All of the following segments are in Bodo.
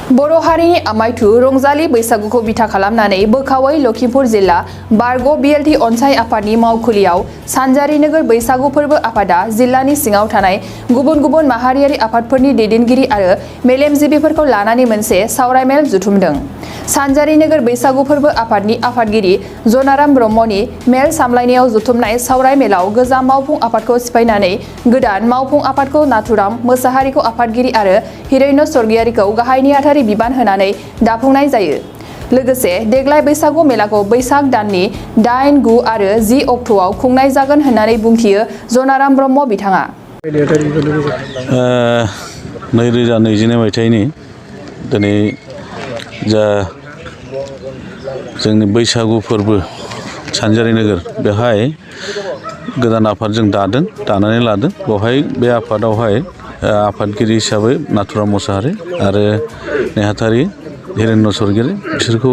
बर' हारिनि आमायथु रंजालि बैसागुखौ बिथा खालामनानै बोखावै लखिमपुर जिल्ला बारग' बिएलटि अनसाय आफादनि मावखुलियाव सानजारि नोगोर बैसागु फोरबो आफादा जिल्लानि सिङाव थानाय गुबुन गुबुन माहारियारि आफादफोरनि दैदेनगिरि आरो मेलेमजिबिफोरखौ लानानै मोनसे सावरायमेल जुथुमदों। सानजारि नोगोर बैसागु फोरबो आफादनि आफादगिरि जनाराम ब्रह्मनि मेल सामलायनायाव जुथुमनाय सावरायमेलाव गोजाम मावफुं आफादखौ सिफायनानै गोदान मावफुं आफादखौ नाथुराम मोसाहारिखौ आफादगिरि आरो हिरण्य स्वर्गियारिखौ गाहाय नेहाथारि बिबान होनानै दाफुंनाय जायो। लोगोसे देग्लाय बैसागु मेलाखौ बैसाग दाननि 8, 9 आरो 10 अक्ट'आव खुंनाय जागोन होननानै बुंथियो जनाराम ब्रह्म बिथाङा। 2022 मायथाइनि दिनै जा जोंनि बैसागु फोरबो सानजारि नोगोर बेवहाय गोदान आफाद जों दानानै लादों। बेवहाय बे आफादावहाय आफादगिरि हिसाबै नाथुराम मोसाहारि आरो नेहाथारि हिरण्य स्वर्गियारि बिसोरखौ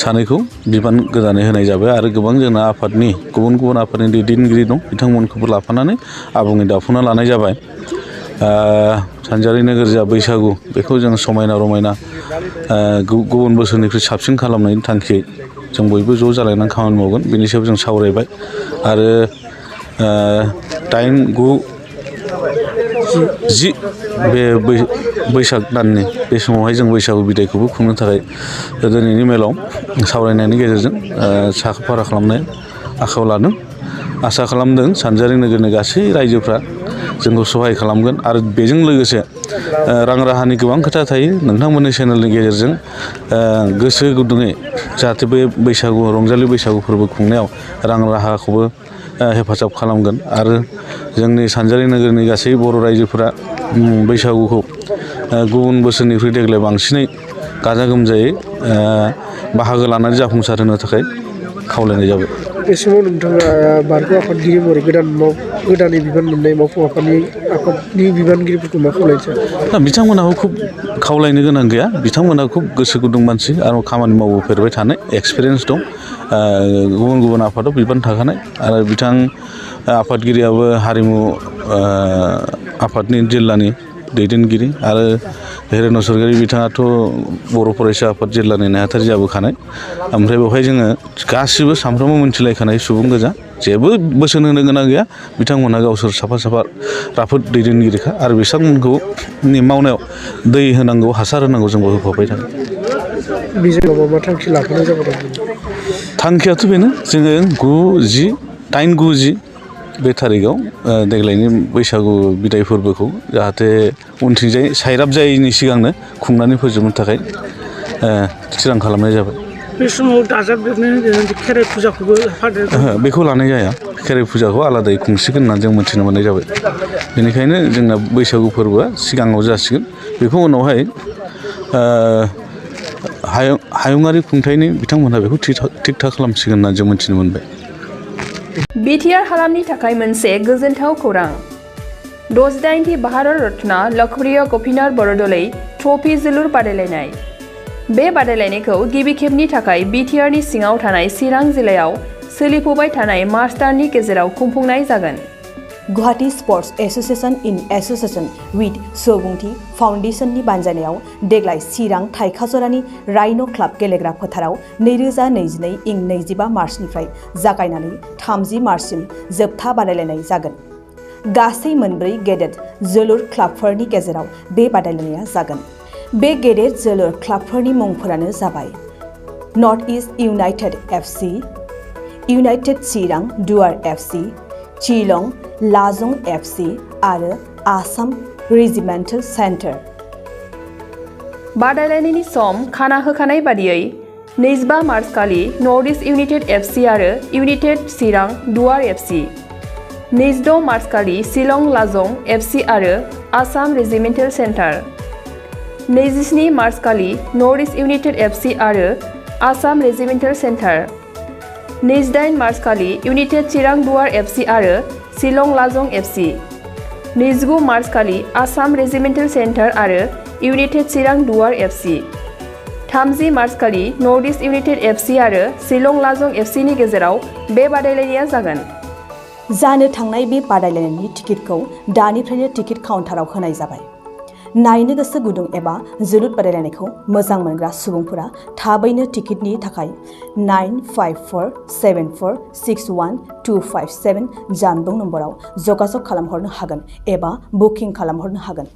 सानैखौ बिबान गोदानै होनाय जाबाय आरो गोबां जोंना आफादनि गुबुन गुबुन आफादनि दैदेनगिरि दं बिथांमोनखौबो लाफानानै आबुङै दाफुंना लानाय जाबाय। सानजारि नोगोर जा बैसागु बेखौ जों समायना रमायना गुबुन बोसोरनिख्रुइ साबसिन खालामनायनि थांखियै जों बयबो ज' जालायनानै खामानि मावगोन बेनि सायाव जों सावरायबाय आरो 8, 9, 10 बे बैसाग दाननि बे समावहाय जों बैसागु बिदायखौबो खुंनो थाखाय दिनैनि मेलाव सावरायनायनि गेजेरजों साखा-फारा खालामनो आखायाव लादों। आसा खालामदों सानजारि नोगोरनि गासै रायजोफ्रा जोंखौ सहाय खालामगोन आरो बेजों लोगोसे रां राहानि गोबां खोथा थायो। नोंथांमोननि चेनेलनि गेजेरजों गोसो गुदुङै जाहाथे बे बैसागु रंजालि बैसागु फोरबो खुंनायाव रां राहाखौबो हेफाजाब खालामगोन आरो जोंनि सानजारि नोगोरनि गासै बर' रायजोफोरा बैसागुखौ गुबुन बोसोरनिख्रुइ देग्लाय बांसिनै गाजा गोमजायै बाहागो लानानै जाफुंसार होनो थाखाय खावलायनाय जाबाय। बे समाव नोंथाङा बारग' आफादगिरि महरै गोदानै बिबान मोननाय मावफुं आफादनि बिबानगिरिफोरखौ मा खावलायनो सानो? बिथांमोनहाबो खुब खावलायनो गोनां गैया। बिथांमोनहा खुब गोसो गुदुं मानसि आरो खामानि मावबोफेरबाय थानाय एक्सपिरियेन्स दं। गुबुन गुबुन आफादाव बिबान थाखानाय आरो बिथां आफादगिरियाबो हारिमु आफादनि जिल्लानि दैदेनगिरि आरो हिरण्य स्वर्गियारि बिथाङाथ' बर' फरायसा आफाद जिल्लानि नेहाथारि जाबोखानाय। ओमफ्राय बेवहाय जोङो गासिबो सानफ्रोमबो मोनथिलायखानाय सुबुं गोजा जेबो बोसोन होनो गोनां गैया। बिथांमोनहा गावसोर साफा राफोद दैदेनगिरिखा आरो बिथांमोनखौ मावनायाव दै होनांगौ हासार होनांगौ जोंबो होफाबाय थागोन। बेजों मा थांखि लाफानाय जाबाय? थांखियाथ' बेनो जोङो 8, 9, 10 बे थारिखआव देग्लायनि बैसागु बिदाय फोरबोखौ जाहाथे उनथिंजाय साइराब जायैनि सिगांनो खुंनानै फोजोबनो थाखाय थिरां खालामनाय जाबाय। बे समाव दाजाबदेरनाय खेराइ फुजाखौबो बेखौ लानाय जाया। खेराइ फुजाखौ आलादायै खुंसिगोन होननानै जों मिथिनो मोननाय जाबाय। बेनिखायनो जोंना बैसागु फोरबोआ सिगाङाव जासिगोन। बेखौ उनावहाय हायुङारि खुंथायनि बिथांमोनहा बेखौ थिग थाक खालामसिगोन होननानै जों मिथिनो मोनबाय। बिटिआर हालामनि थाखाय मोनसे गोजोनथाव खौरां। 68थि भारत रत्न लोकप्रिय गपिनाथ बरदलै ट्रफी जोलुर बादायलायनाय। बे बादायलायनायखौ गिबि खेबनि थाखाय बिटिआरनि सिङाव थानाय चिरां जिल्लायाव सोलिफुबाय थानाय मार्च दाननि गेजेराव खुंफुंनाय जागोन। Guwahati sports association in association with Subungthi फाउन्डेशननि बानजायनायाव देग्लाय चिरां थाइखाजरानि राइन' क्लाब गेलेग्रा फोथाराव 2022 इं 25 मार्चनिफ्राय जागायनानै 30 मार्चसिम जोबथा बादायलायनाय जागोन। गासै 4 गेदेर जोलुर क्लाबफोरनि गेजेराव बे बादायलायनाया जागोन। बे गेदेर जोलुर क्लाबफोरनि मुंफोरानो जाबाय North East United FC, United Chirang Duar FC, चिलं लाजं FC आरो आसाम रेजिमेन्टेल सेन्टार। बादायलायनायनि सम खाना होखानाय बादियै 25 मार्च खालि नर्थ इस्ट इउनाइटेड एफसि आरो United Chirang Duar FC, 26 March खालि शिलं लाजं एफसि आरो आसाम रेजिमेन्टेल सेन्टार, 27 मार्च खालि नर्थ इस्ट इउनाइटेड एफसि आरो आसाम रेजिमेन्टेल सेन्टार, 28 मार्च खालि इउनाइटेड चिरां दुवार एफसि आरो शिलं लाजं एफसि, 29 मार्च खालि आसाम रेजिमेन्टेल सेन्टार आरो United Chirang Duar FC, 30 March खालि नर्थ इस्ट इउनाइटेड एफसि आरो शिलं लाजं एफसिनि गेजेराव बे बादायलायनाया जागोन। जानो थांनाय बे बादायलायनायनि टिकेटखौ दानिफ्रायनो टिकेट काउन्टाराव होनाय जाबाय। नायनो गोसो गुदुं एबा जोलुर बादायलायनायखौ मोजां मोनग्रा सुबुंफोरा थाबैनो टिकेटनि थाखाय 9547461257 जानबुं नम्बराव जगाजग खालामहरनो हागोन एबा बुकिं खालामहरनो हागोन।